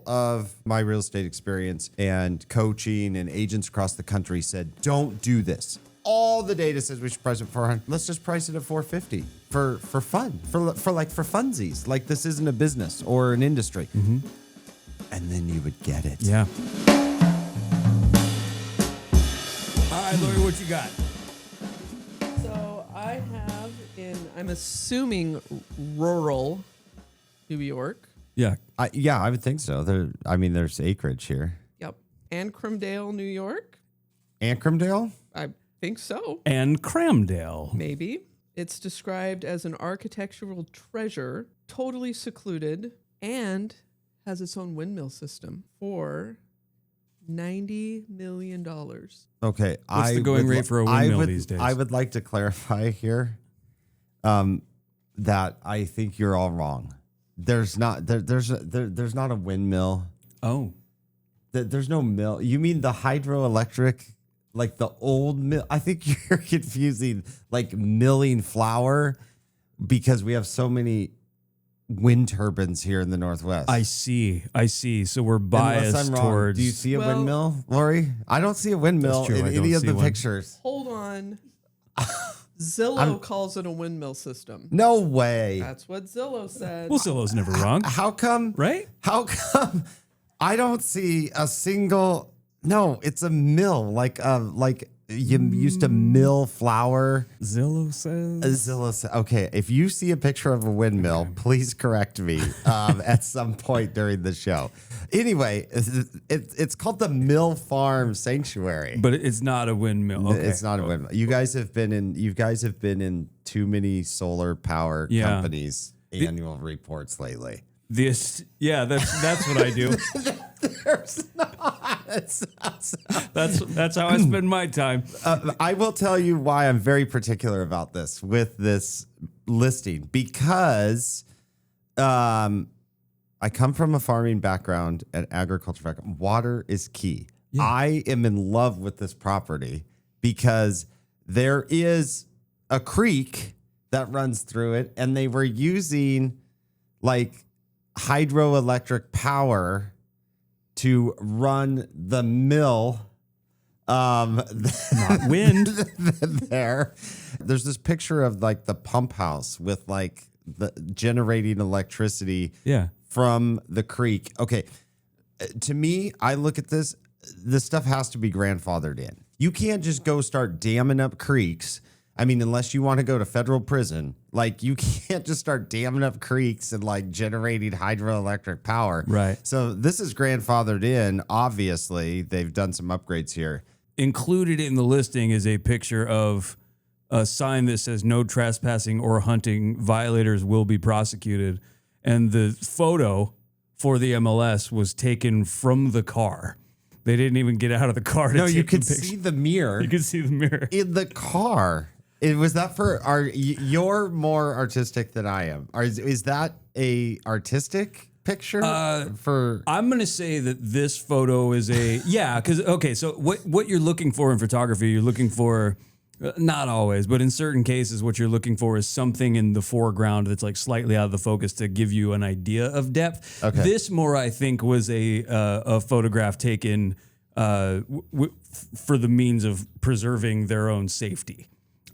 of my real estate experience and coaching and agents across the country said, don't do this. All the data says we should price it for 400. Let's just price it at 450 for fun, for funsies. Like this isn't a business or an industry. Mm-hmm. And then you would get it. Yeah. All right, Lori, what you got? So I have I'm assuming rural New York. Yeah. I would think so. There's acreage here. Yep. Ancrumdale, New York. Ancrumdale? I think so. And Cramdale. Maybe. It's described as an architectural treasure, totally secluded, and has its own windmill system for $90 million. Okay. What's the going rate for a windmill these days? I would like to clarify here that I think you're all wrong. There's not a windmill. Oh. There's no mill. You mean the hydroelectric, like the old mill? I think you're confusing like milling flour because we have so many wind turbines here in the Northwest. I see. So we're biased towards... Do you see a windmill, Lori? I don't see a windmill in any of the pictures. Hold on. Zillow calls it a windmill system. No way. That's what Zillow said. Well, Zillow's never wrong. How come? Right? How come I don't see a single... No, it's a mill. Like you used to mill flour. Zillow says. Okay, if you see a picture of a windmill, please correct me at some point during the show. Anyway, it's called the Mill Farm Sanctuary, but it's not a windmill. Okay. It's not a windmill. You guys have been in too many solar power companies' annual reports lately. That's what I do. There's not. That's how I spend my time. I will tell you why I'm very particular about this with this listing because I come from a farming background and agriculture background. Water is key. Yeah. I am in love with this property because there is a creek that runs through it, and they were using like hydroelectric power to run the mill. Not wind. There's this picture of like the pump house with like the generating electricity from the creek. Okay. To me, I look at this stuff has to be grandfathered in. You can't just go start damming up creeks. I mean, unless you want to go to federal prison, like you can't just start damming up creeks and like generating hydroelectric power. Right. So this is grandfathered in. Obviously, they've done some upgrades here. Included in the listing is a picture of a sign that says no trespassing or hunting. Violators will be prosecuted. And the photo for the MLS was taken from the car. They didn't even get out of the car to take you could the picture. see the mirror. You could see the mirror. In the car. Was that you're more artistic than I am. Is that a artistic picture I'm going to say that this photo is so what you're looking for in photography, you're looking for, not always, but in certain cases, what you're looking for is something in the foreground that's like slightly out of the focus to give you an idea of depth. Okay. This more, I think, was a photograph taken for the means of preserving their own safety.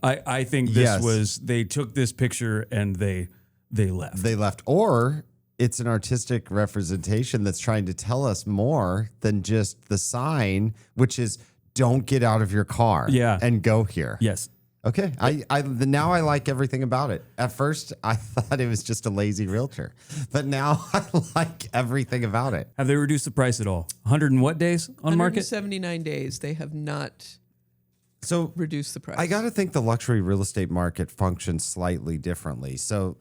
I think this was, they took this picture and they left. They left. Or it's an artistic representation that's trying to tell us more than just the sign, which is don't get out of your car and go here. Yes. Okay. Now I like everything about it. At first, I thought it was just a lazy realtor, but now I like everything about it. Have they reduced the price at all? 100 and what days on market? 179 days. They have not reduce the price. I got to think the luxury real estate market functions slightly differently. So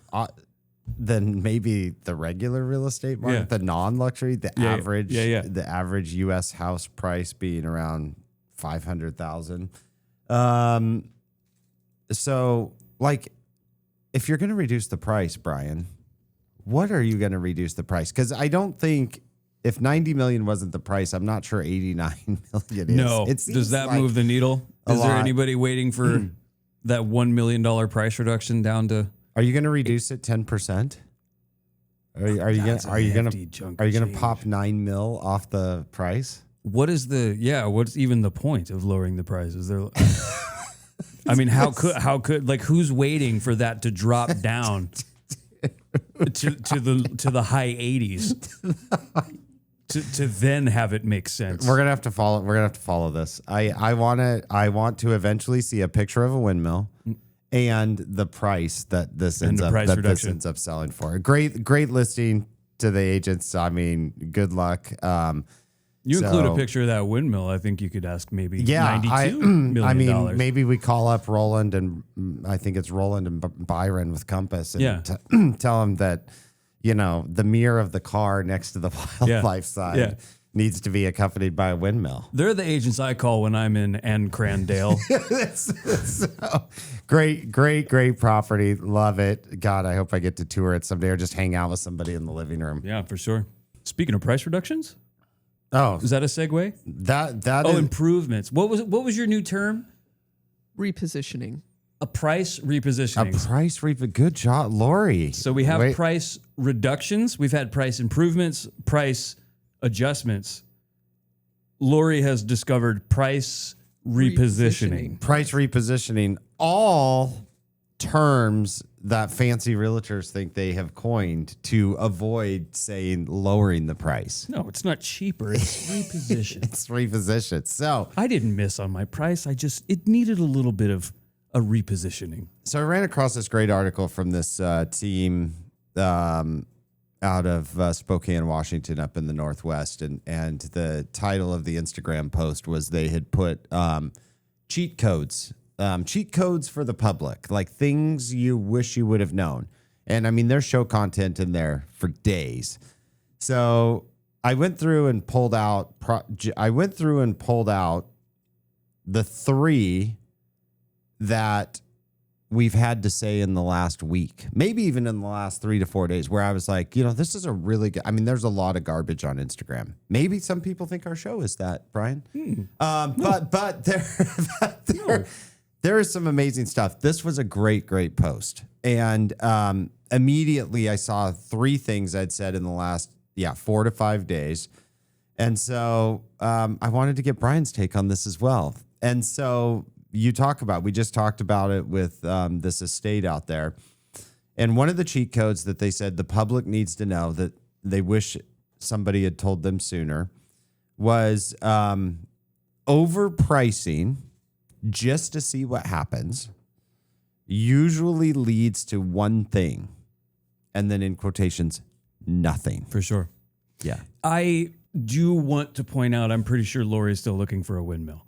than maybe the regular real estate market, the non-luxury, the average U.S. house price being around $500,000. So like, if you're going to reduce the price, Brian, what are you going to reduce the price? Because I don't think. If 90 million wasn't the price, I'm not sure 89 million is. No. Does that like move the needle? Is there anybody waiting for that $1 million price reduction down to? Are you going to reduce it 10%? Are you That's a hefty chunk of change. pop 9 mil off the price? What's even the point of lowering the prices? There, I mean, how could like who's waiting for that to drop down to the high 80s to then have it make sense? We're gonna have to follow this. I want to eventually see a picture of a windmill and the price that this ends up selling for. Great listing to the agents. I mean, good luck. You include a picture of that windmill, I think you could ask maybe $92 million. I mean, maybe we call up Roland and I think it's Roland and Byron with Compass and tell them that, you know, the mirror of the car next to the wildlife side needs to be accompanied by a windmill. They're the agents I call when I'm in Crandale. So, great property. Love it. God, I hope I get to tour it someday or just hang out with somebody in the living room. Yeah, for sure. Speaking of price reductions. Oh, is that a segue? That is improvements. What was your new term? Repositioning. A price repositioning. Good job, Lori. So we have price reductions. We've had price improvements, price adjustments. Lori has discovered price repositioning. Price repositioning. All terms that fancy realtors think they have coined to avoid saying lowering the price. No, it's not cheaper. It's repositioned. It's repositioned. So I didn't miss on my price. It needed a little bit of a repositioning. So I ran across this great article from this team out of Spokane, Washington, up in the Northwest. And the title of the Instagram post was they had put cheat codes for the public, like things you wish you would have known. And I mean, there's show content in there for days. So I went through and pulled out the 3 that we've had to say in the last week, maybe even in the last 3 to 4 days, where I was like, you know, this is a really good, I mean, there's a lot of garbage on Instagram. Maybe some people think our show is that, Brian. But there is some amazing stuff. This was a great post. And immediately I saw 3 things I'd said in the last 4 to 5 days. And so I wanted to get Brian's take on this as well. And so we just talked about it with this estate out there. And one of the cheat codes that they said the public needs to know that they wish somebody had told them sooner was overpricing just to see what happens usually leads to one thing. And then in quotations, nothing. For sure. Yeah. I do want to point out, I'm pretty sure Lori's still looking for a windmill.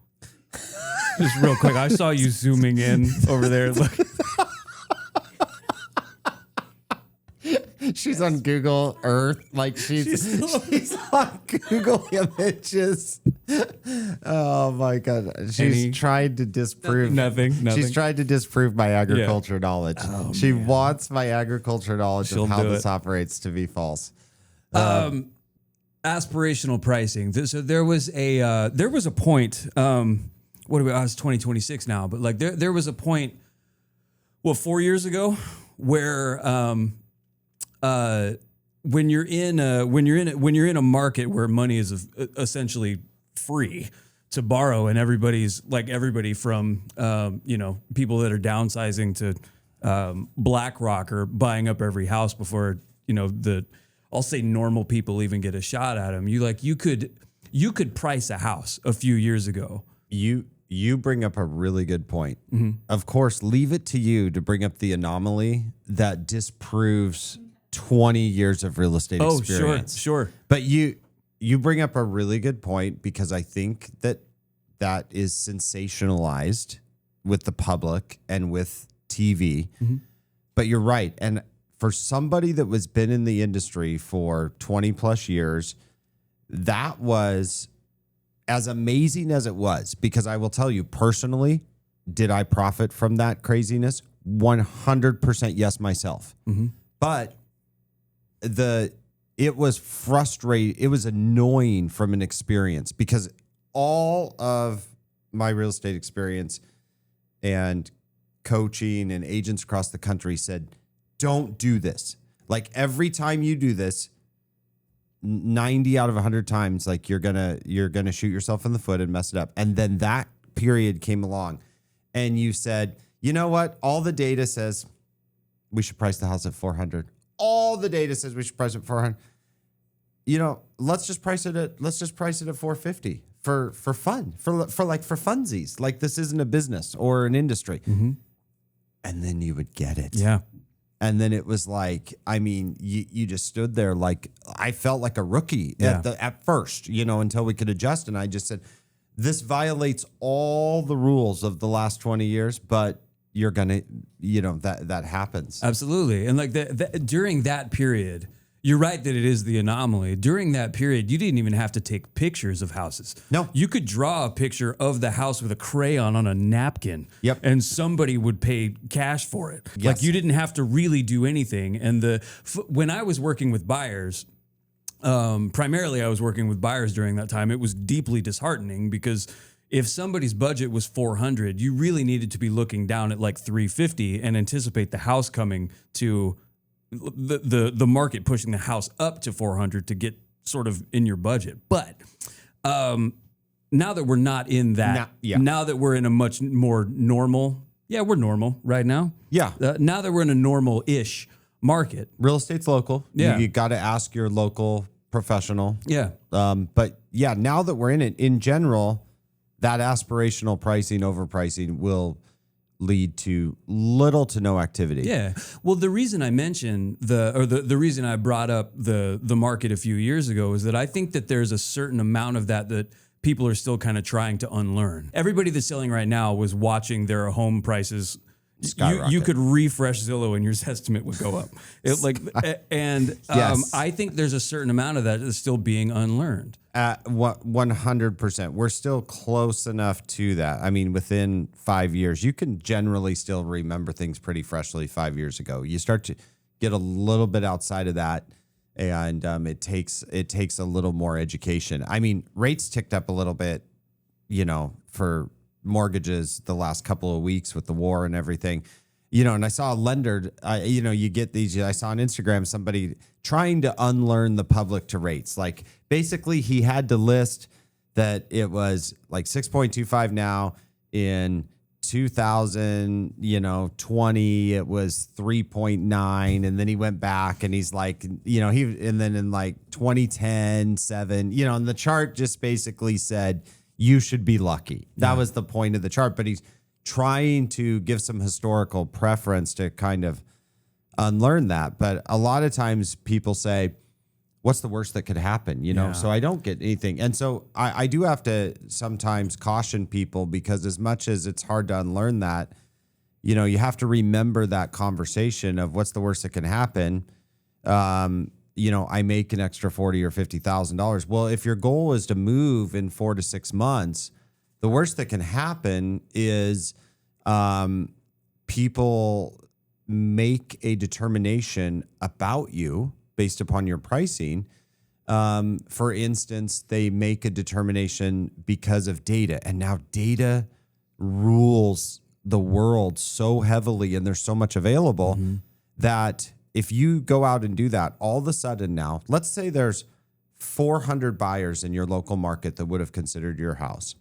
Just real quick, I saw you zooming in over there. Look. She's on Google Earth, like she's on Google Images. Oh my God! She's tried to disprove nothing. She's tried to disprove my agriculture knowledge. Oh, she wants my agriculture knowledge of how this operates to be false. Aspirational pricing. So there was a point. What are we? I was 2026 now, but like there was a point. 4 years ago, where when you're in a market where money is essentially free to borrow, and everybody from people that are downsizing to BlackRock or buying up every house before I'll say normal people even get a shot at them. You could price a house a few years ago. You bring up a really good point. Mm-hmm. Of course, leave it to you to bring up the anomaly that disproves 20 years of real estate experience. Sure. But you bring up a really good point, because I think that is sensationalized with the public and with TV. Mm-hmm. But you're right. And for somebody that was been in the industry for 20 plus years, that was as amazing as it was, because I will tell you personally, did I profit from that craziness? 100% yes myself. Mm-hmm. But it was frustrating. It was annoying from an experience, because all of my real estate experience and coaching and agents across the country said, don't do this. Like every time you do this, 90 out of 100 times, like you're gonna shoot yourself in the foot and mess it up. And then that period came along and you said, you know what? All the data says we should price the house at 400. All the data says we should price it at 400. You know, let's just price it at 450 for fun, for funsies. Like this isn't a business or an industry. Mm-hmm. And then you would get it. Yeah. And then it was like, I mean, you just stood there like, I felt like a rookie at first, you know, until we could adjust. And I just said, this violates all the rules of the last 20 years, but you're going to, you know, that happens. Absolutely. And like during that period, you're right that it is the anomaly. During that period, you didn't even have to take pictures of houses. No. You could draw a picture of the house with a crayon on a napkin. Yep. And somebody would pay cash for it. Yes. Like you didn't have to really do anything. And when I was working with buyers, primarily I was working with buyers during that time, it was deeply disheartening because if somebody's budget was 400, you really needed to be looking down at like 350 and anticipate the house coming to the market pushing the house up to 400 to get sort of in your budget. But now that we're not in that, now that we're in a much more normal, we're normal right now. Yeah. Now that we're in a normal-ish market. Real estate's local. Yeah. You got to ask your local professional. Yeah. But yeah, now that we're in it, in general, that aspirational pricing, overpricing will lead to little to no activity. Yeah. Well, the reason I mentioned the reason I brought up the market a few years ago is that I think that there's a certain amount of that people are still kind of trying to unlearn. Everybody that's selling right now was watching their home prices skyrocket. You could refresh Zillow and your estimate would go up. Yes. I think there's a certain amount of that that's still being unlearned. 100%. We're still close enough to that. I mean, within 5 years, you can generally still remember things pretty freshly 5 years ago. You start to get a little bit outside of that, and it takes a little more education. I mean, rates ticked up a little bit, you know, for mortgages the last couple of weeks with the war and everything. You know, and I saw a lender, you know, you get these, I saw on Instagram somebody trying to unlearn the public to rates. Like basically he had to list that it was like 6.25 now. In 2020, it was 3.9. And then he went back and he's like, you know, and then in like 2010, 7, you know, and the chart just basically said, you should be lucky. That was the point of the chart, but he's trying to give some historical preference to kind of unlearn that. But a lot of times people say, what's the worst that could happen? You know, so I don't get anything. And so I do have to sometimes caution people because as much as it's hard to unlearn that, you know, you have to remember that conversation of what's the worst that can happen. You know, I make an extra $40,000 or $50,000. Well, if your goal is to move in 4 to 6 months, the worst that can happen is people make a determination about you based upon your pricing. For instance, they make a determination because of data, and now data rules the world so heavily, and there's so much available that if you go out and do that, all of a sudden now, let's say there's 400 buyers in your local market that would have considered your house.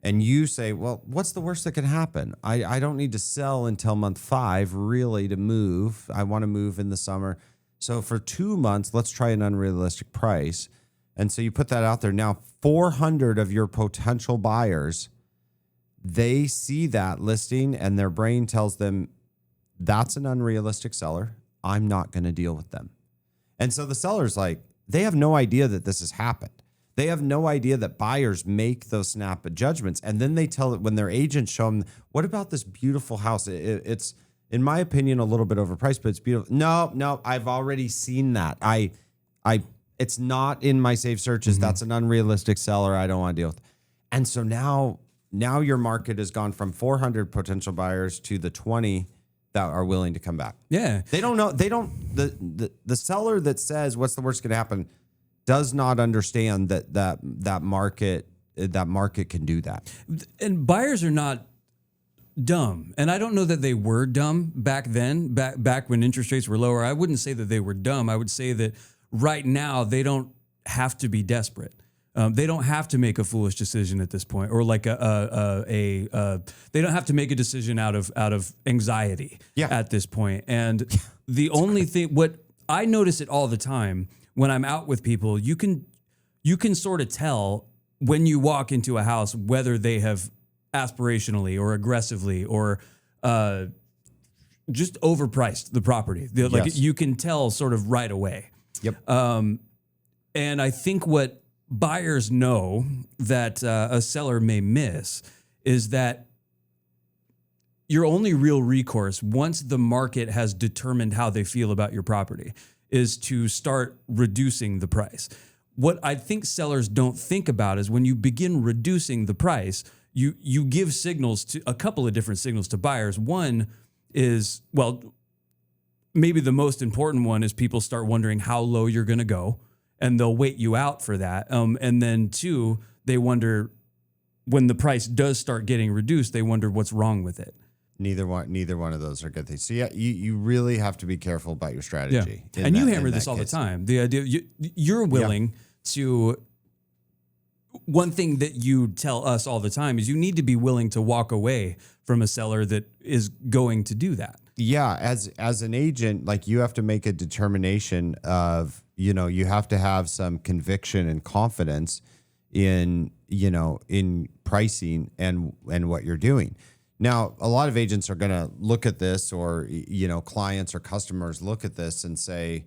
And you say, well, what's the worst that can happen? I don't need to sell until month 5 really to move. I want to move in the summer. So for 2 months, let's try an unrealistic price. And so you put that out there. Now, 400 of your potential buyers, they see that listing and their brain tells them that's an unrealistic seller. I'm not going to deal with them. And so the seller's like, they have no idea that this has happened. They have no idea that buyers make those snap judgments. And then they tell it when their agents show them, what about this beautiful house? It's, in my opinion, a little bit overpriced, but it's beautiful. No, I've already seen that. It's not in my safe searches. That's an unrealistic seller. I don't want to deal with it. And so now your market has gone from 400 potential buyers to the 20 that are willing to come back. Yeah. They don't know. The seller that says what's the worst going to happen does not understand that market can do that. And buyers are not dumb. And I don't know that they were dumb back then, back when interest rates were lower. I wouldn't say that they were dumb. I would say that right now they don't have to be desperate. They don't have to make a foolish decision at this point, or like they don't have to make a decision out of anxiety at this point. And the only thing, what I notice it all the time when I'm out with people, you can sort of tell when you walk into a house whether they have aspirationally or aggressively or just overpriced the property. Like you can tell sort of right away. Yep. And I think what buyers know that a seller may miss is that your only real recourse once the market has determined how they feel about your property is to start reducing the price. What I think sellers don't think about is when you begin reducing the price, you give signals to a couple of different signals to buyers. One is, well, maybe the most important one is people start wondering how low you're going to go, and they'll wait you out for that. And then two, they wonder when the price does start getting reduced, they wonder what's wrong with it. Neither one of those are good things. So yeah, you really have to be careful about your strategy. Yeah. And you hammer this all the time. The idea you're willing to. One thing that you tell us all the time is you need to be willing to walk away from a seller that is going to do that. Yeah, as an agent, like you have to make a determination of, you have to have some conviction and confidence in pricing and what you're doing. Now, a lot of agents are going to look at this, or clients or customers look at this and say,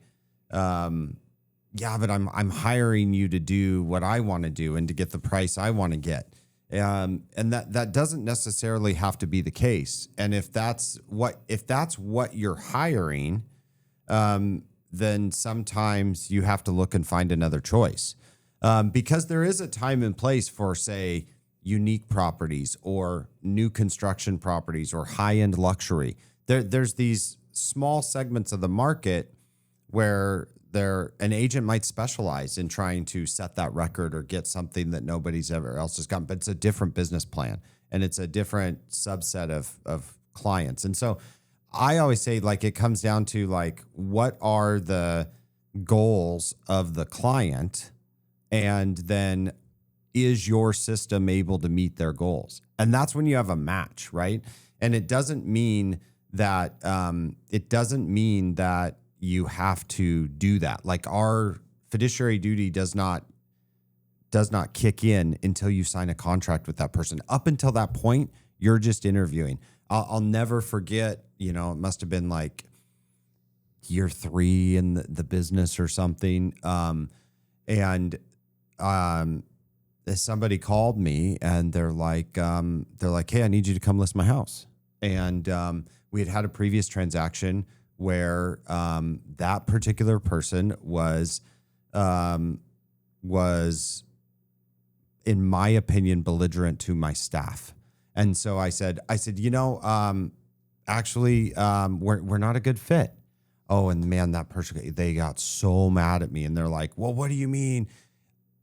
yeah, but I'm hiring you to do what I want to do and to get the price I want to get. And that doesn't necessarily have to be the case. And if that's what you're hiring, then sometimes you have to look and find another choice. Because there is a time and place for, say, unique properties or new construction properties or high-end luxury. There's these small segments of the market where an agent might specialize in trying to set that record or get something that nobody's ever else has gotten, but it's a different business plan and it's a different subset of clients. And so I always say, like, it comes down to, like, what are the goals of the client, and then is your system able to meet their goals? And that's when you have a match, right? And it doesn't mean that you have to do that. Like, our fiduciary duty does not kick in until you sign a contract with that person. Up until that point, you're just interviewing. I'll never forget, it must have been like year 3 in the business or something. Somebody called me and they're like, hey, I need you to come list my house. And we had a previous transaction where that particular person was, in my opinion, belligerent to my staff. And so I said, actually, we're not a good fit. Oh, and man, that person, they got so mad at me, and they're like, well, what do you mean?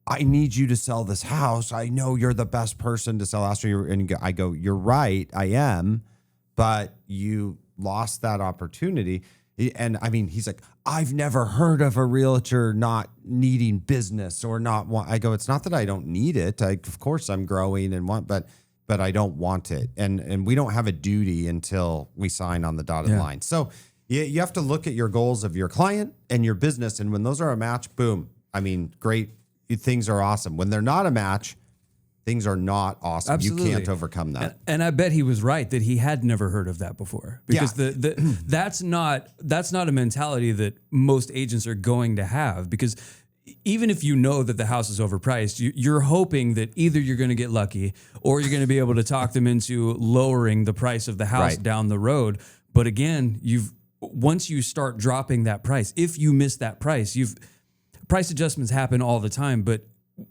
I need you to sell this house. I know you're the best person to sell a house. And I go, you're right, I am, but you lost that opportunity. And I mean, he's like, I've never heard of a realtor not needing business or not want. I go, it's not that I don't need it. Of course I'm growing and want, but I don't want it. And we don't have a duty until we sign on the dotted line. So you have to look at your goals of your client and your business. And when those are a match, boom. I mean, great. Things are awesome. When they're not a match, things are not awesome. Absolutely. You can't overcome that. And I bet he was right that he had never heard of that before, because that's not a mentality that most agents are going to have, because even if you know that the house is overpriced, you're hoping that either you're going to get lucky or you're going to be able to talk them into lowering the price of the house down the road. But again, once you start dropping that price, if you miss that price, price adjustments happen all the time, but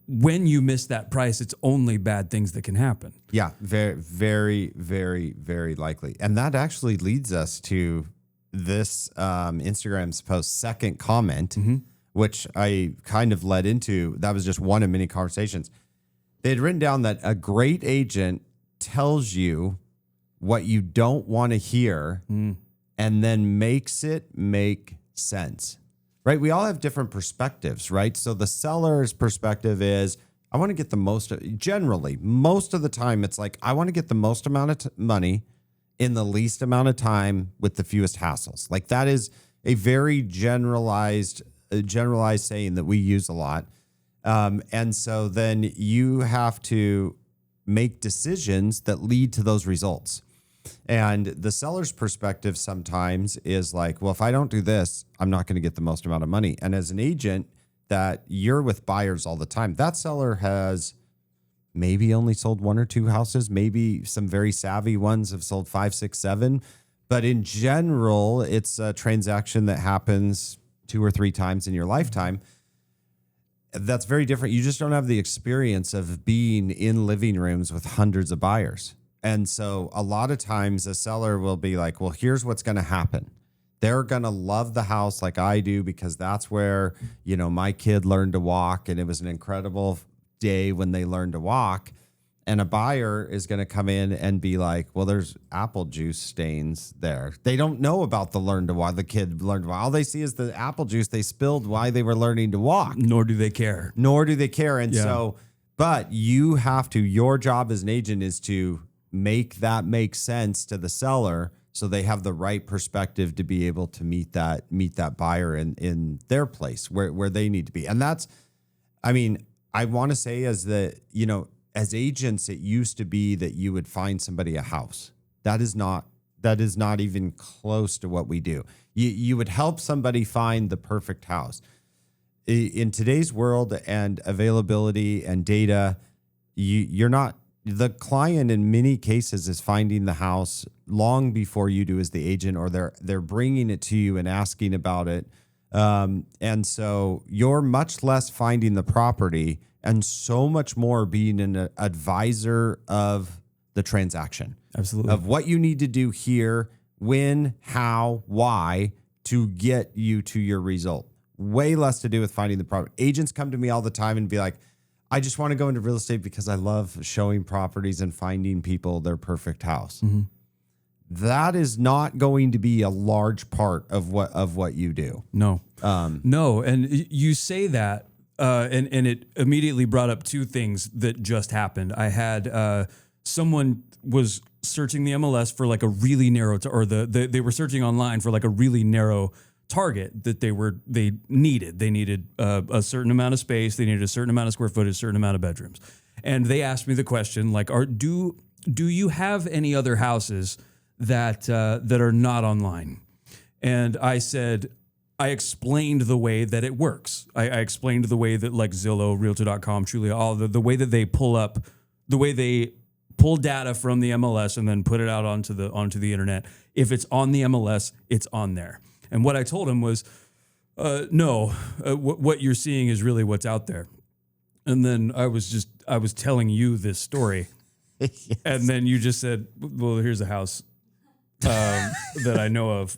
when you miss that price, it's only bad things that can happen. Yeah, very, very, very, very likely. And that actually leads us to this Instagram's post second comment, which I kind of led into. That was just one of many conversations. They had written down that a great agent tells you what you don't want to hear and then makes it make sense, right? We all have different perspectives, right? So the seller's perspective is, I want to get the most, generally, most of the time, it's like, I want to get the most amount of money in the least amount of time with the fewest hassles. Like that is a very generalized saying that we use a lot. And so then you have to make decisions that lead to those results. And the seller's perspective sometimes is like, well, if I don't do this, I'm not going to get the most amount of money. And as an agent that you're with buyers all the time, that seller has maybe only sold 1 or 2 houses. Maybe some very savvy ones have sold 5, 6, 7. But in general, it's a transaction that happens 2 or 3 times in your lifetime. That's very different. You just don't have the experience of being in living rooms with hundreds of buyers. And so a lot of times a seller will be like, well, here's what's going to happen. They're going to love the house like I do because that's where, my kid learned to walk, and it was an incredible day when they learned to walk. And a buyer is going to come in and be like, well, there's apple juice stains there. They don't know about the kid learned to walk. All they see is the apple juice they spilled while they were learning to walk. Nor do they care. And so, but you have to, your job as an agent is to make that make sense to the seller, so they have the right perspective to be able to meet that buyer in their place where they need to be. And that's, I want to say as agents, it used to be that you would find somebody a house. That is not even close to what we do. You would help somebody find the perfect house. In today's world and availability and data, you're not, the client in many cases is finding the house long before you do as the agent, or they're bringing it to you and asking about it. And so you're much less finding the property and so much more being an advisor of the transaction. Absolutely. Of what you need to do here, when, how, why to get you to your result. Way less to do with finding the property. Agents come to me all the time and be like, I just want to go into real estate because I love showing properties and finding people their perfect house. Mm-hmm. That is not going to be a large part of what you do. No, no. And you say that, and it immediately brought up 2 things that just happened. I had someone was searching the MLS for like a really narrow, they were searching online for like a really narrow target that they needed. They needed a certain amount of space. They needed a certain amount of square footage, a certain amount of bedrooms. And they asked me the question, like, do you have any other houses that are not online? And I said, I explained the way that it works. I explained the way that like Zillow, Realtor.com, Trulia, all the way that they pull data from the MLS and then put it out onto the internet. If it's on the MLS, it's on there. And what I told him was, no, what you're seeing is really what's out there. And then I was telling you this story. Yes. And then you just said, well, here's a house that I know of.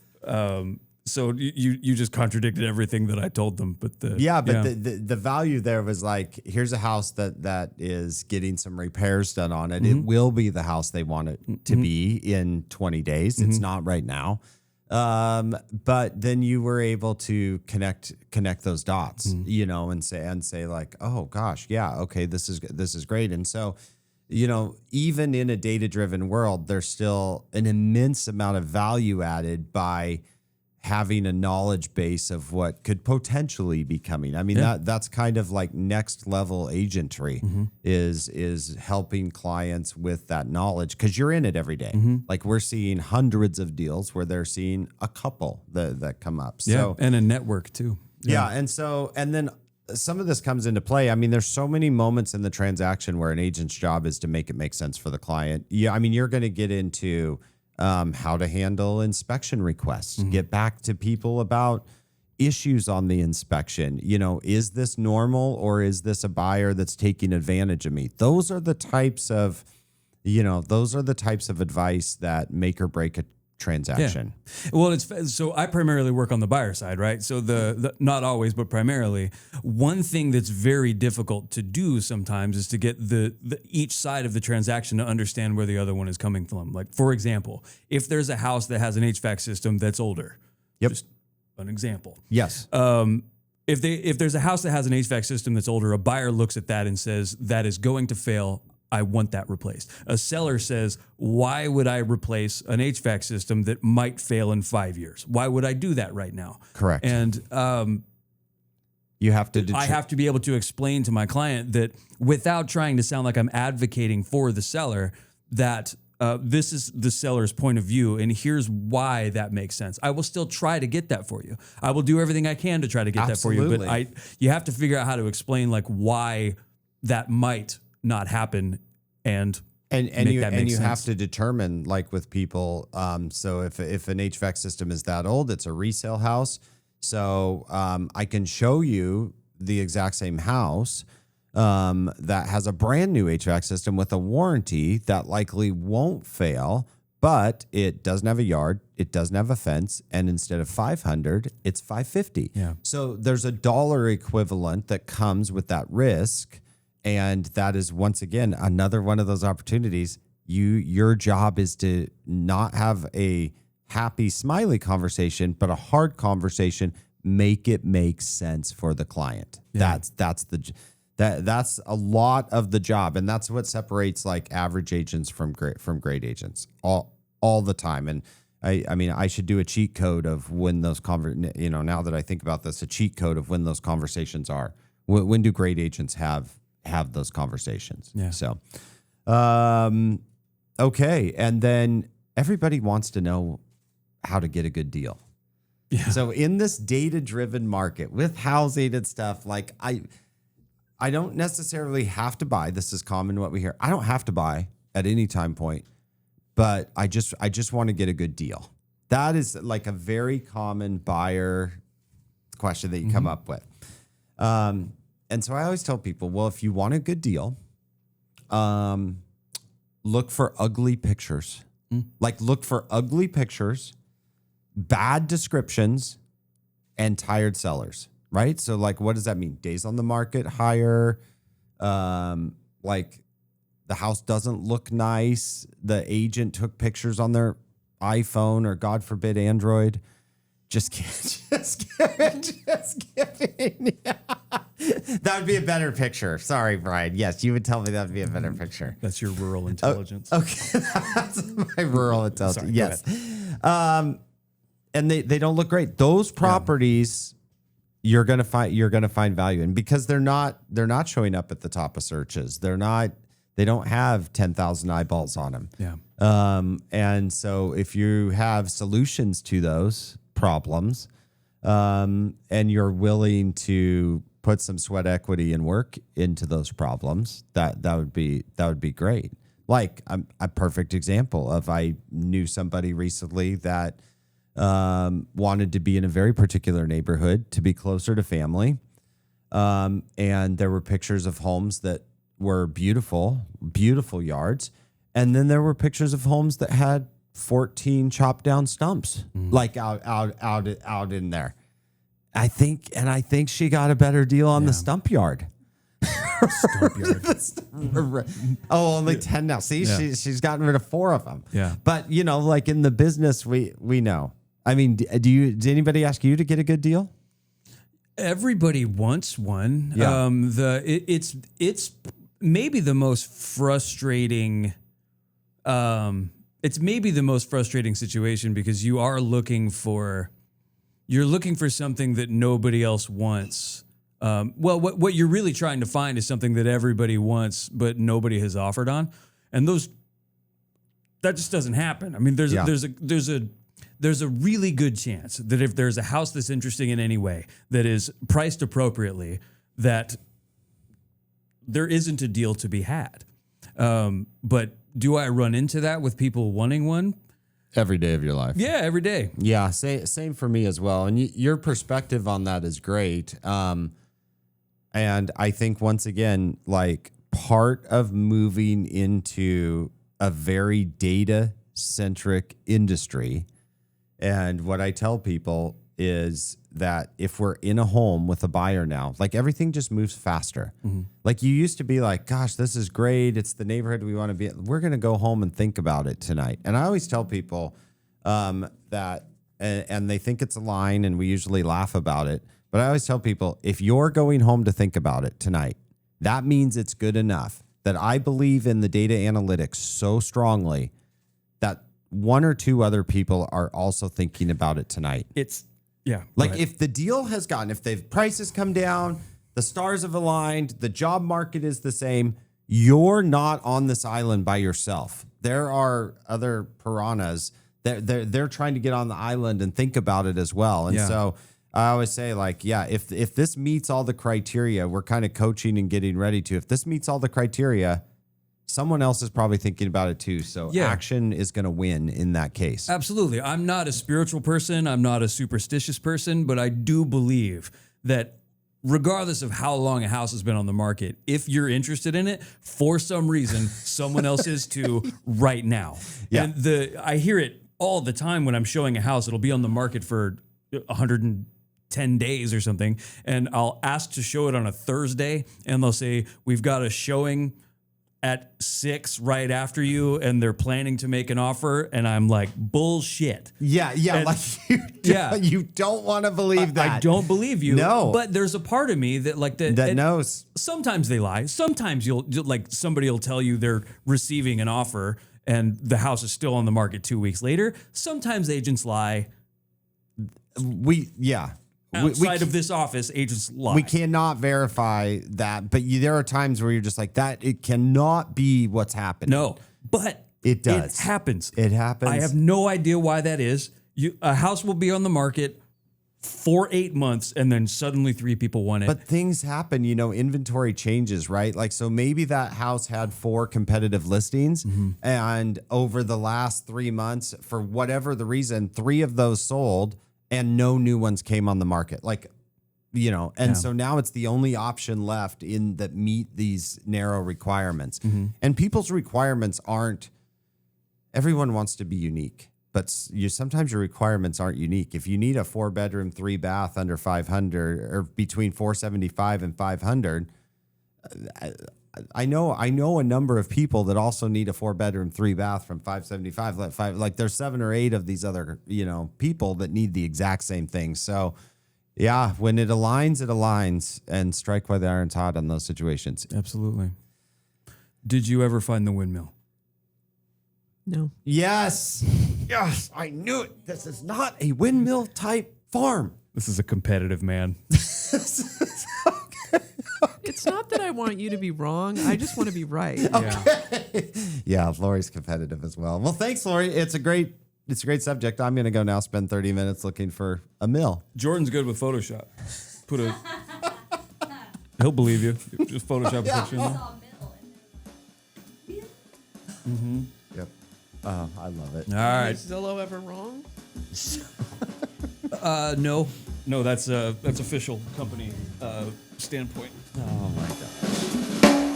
So you just contradicted everything that I told them. But the value there was like, here's a house that is getting some repairs done on it. Mm-hmm. It will be the house they want it to be in 20 days. Mm-hmm. It's not right now. But then you were able to connect those dots, and say like, oh gosh, yeah, okay, this is great. And so, even in a data-driven world, there's still an immense amount of value added by having a knowledge base of what could potentially be coming. I mean, that's kind of like next level agentry is helping clients with that knowledge, because you're in it every day. Mm-hmm. Like we're seeing hundreds of deals where they're seeing a couple that come up. So, and a network too. Yeah. And then some of this comes into play. I mean, there's so many moments in the transaction where an agent's job is to make it make sense for the client. Yeah. I mean, you're going to get into how to handle inspection requests, get back to people about issues on the inspection. Is this normal, or is this a buyer that's taking advantage of me? Those are the types of advice that make or break transaction. Well, so I primarily work on the buyer side, right? So the not always, but primarily, one thing that's very difficult to do sometimes is to get the each side of the transaction to understand where the other one is coming from. Like, for example, if there's a house that has an HVAC system that's older, just an example. Yes. If there's a house that has an HVAC system that's older, a buyer looks at that and says, that is going to fail. I want that replaced. A seller says, why would I replace an HVAC system that might fail in 5 years? Why would I do that right now? Correct. And you have to. I have to be able to explain to my client that without trying to sound like I'm advocating for the seller, that this is the seller's point of view, and here's why that makes sense. I will still try to get that for you. I will do everything I can to try to get that for you. But you have to figure out how to explain like why that might not happen, and you have to determine, like with people. So if an HVAC system is that old, it's a resale house. So I can show you the exact same house that has a brand new HVAC system with a warranty that likely won't fail, but it doesn't have a yard, it doesn't have a fence, and instead of $500, it's $550. Yeah. So there's a dollar equivalent that comes with that risk. And that is, once again, another one of those opportunities. Your job is to not have a happy, smiley conversation, but a hard conversation. Make it make sense for the client. Yeah. That's a lot of the job, and that's what separates like average agents from great agents all the time. And I mean, I should do a cheat code of when those now that I think about this, a cheat code of when those conversations are. When do great agents have those conversations? Yeah. So, okay. And then everybody wants to know how to get a good deal. Yeah. So in this data-driven market with housing and stuff, like I don't necessarily have to buy. This is common what we hear. I don't have to buy at any time point, but I just want to get a good deal. That is like a very common buyer question that you come up with. And so I always tell people, well, if you want a good deal, look for ugly pictures. Like look for ugly pictures, bad descriptions, and tired sellers, right? So like, what does that mean? Days on the market higher, like the house doesn't look nice. The agent took pictures on their iPhone or God forbid Android. Just kidding. That would be a better picture. Sorry, Brian. Yes, you would tell me that would be a better picture. That's your rural intelligence. Okay, that's my rural intelligence. Sorry, yes. And they don't look great. Those properties you're gonna find value in because they're not showing up at the top of searches. They don't have 10,000 eyeballs on them. Yeah. And so if you have solutions to those problems, and you're willing to put some sweat equity and work into those problems, that would be great. Like a perfect example of, I knew somebody recently that wanted to be in a very particular neighborhood to be closer to family. And there were pictures of homes that were beautiful yards. And then there were pictures of homes that had 14 chopped down stumps, like out in there. I think she got a better deal on the stump yard. Only 10 now. See, she's gotten rid of 4 of them. Yeah. But like in the business, we know. I mean, did anybody ask you to get a good deal? Everybody wants one. Yeah. It's maybe the most frustrating. It's maybe the most frustrating situation because you're looking for something that nobody else wants. Well, what you're really trying to find is something that everybody wants, but nobody has offered on, and that just doesn't happen. I mean, there's a really good chance that if there's a house that's interesting in any way that is priced appropriately, that there isn't a deal to be had. But do I run into that with people wanting one? Every day of your life. Yeah, every day. Yeah, same for me as well. And your perspective on that is great. And I think, once again, like part of moving into a very data centric industry. And what I tell people is that if we're in a home with a buyer now, like everything just moves faster. Like you used to be like, gosh, this is great. It's the neighborhood we want to be in. We're going to go home and think about it tonight. And I always tell people that, and they think it's a line and we usually laugh about it. But I always tell people, if you're going home to think about it tonight, that means it's good enough that I believe in the data analytics so strongly that one or two other people are also thinking about it tonight. Like If the deal has gotten, if the prices come down, the stars have aligned, the job market is the same, you're not on this island by yourself. There are other piranhas that they're trying to get on the island and think about it as well. And so I always say, like, if this meets all the criteria, we're kind of coaching and getting ready to. If this meets all the criteria, someone else is probably thinking about it too. So action is going to win in that case. Absolutely. I'm not a spiritual person. I'm not a superstitious person, but I do believe that regardless of how long a house has been on the market, if you're interested in it, for some reason, someone else is too right now. Yeah. And I hear it all the time when I'm showing a house. It'll be on the market for 110 days or something. And I'll ask to show it on a Thursday and they'll say, we've got a showing at 6 right after you, and they're planning to make an offer, and I'm like, bullshit. Yeah, And- like you don't want to believe that. I don't believe you. No. But there's a part of me that like that knows. Sometimes they lie. Sometimes you'll like somebody will tell you they're receiving an offer and the house is still on the market 2 weeks later. Sometimes agents lie. Outside of this office, agents lie. We cannot verify that, but there are times where you're just like that. It cannot be what's happening. No, but it does. It happens. It happens. I have no idea why that is. A house will be on the market for 8 months, and then suddenly 3 people want it. But things happen, inventory changes, right? Like, so maybe that house had 4 competitive listings, and over the last 3 months, for whatever the reason, 3 of those sold and no new ones came on the market. So now it's the only option left that meet these narrow requirements. And people's requirements everyone wants to be unique. But sometimes your requirements aren't unique. If you need a 4-bedroom, 3-bath under 500 or between 475 and 500, I know a number of people that also need a 4-bedroom, 3-bath from 575. Like there's 7 or 8 of these other people that need the exact same thing. So when it aligns, and strike while the iron's hot on those situations. Absolutely. Did you ever find the windmill? No. Yes, I knew it. This is not a windmill type farm. This is a competitive man. It's not that I want you to be wrong. I just want to be right. Yeah, Lori's competitive as well. Well, thanks, Lori. It's a great subject. I'm going to go now spend 30 minutes looking for a mill. Jordan's good with Photoshop. He'll believe you. Just Photoshop a picture in there. Yep. Oh, I love it. All right. Is Zillow ever wrong? No, that's official company standpoint. Oh my gosh.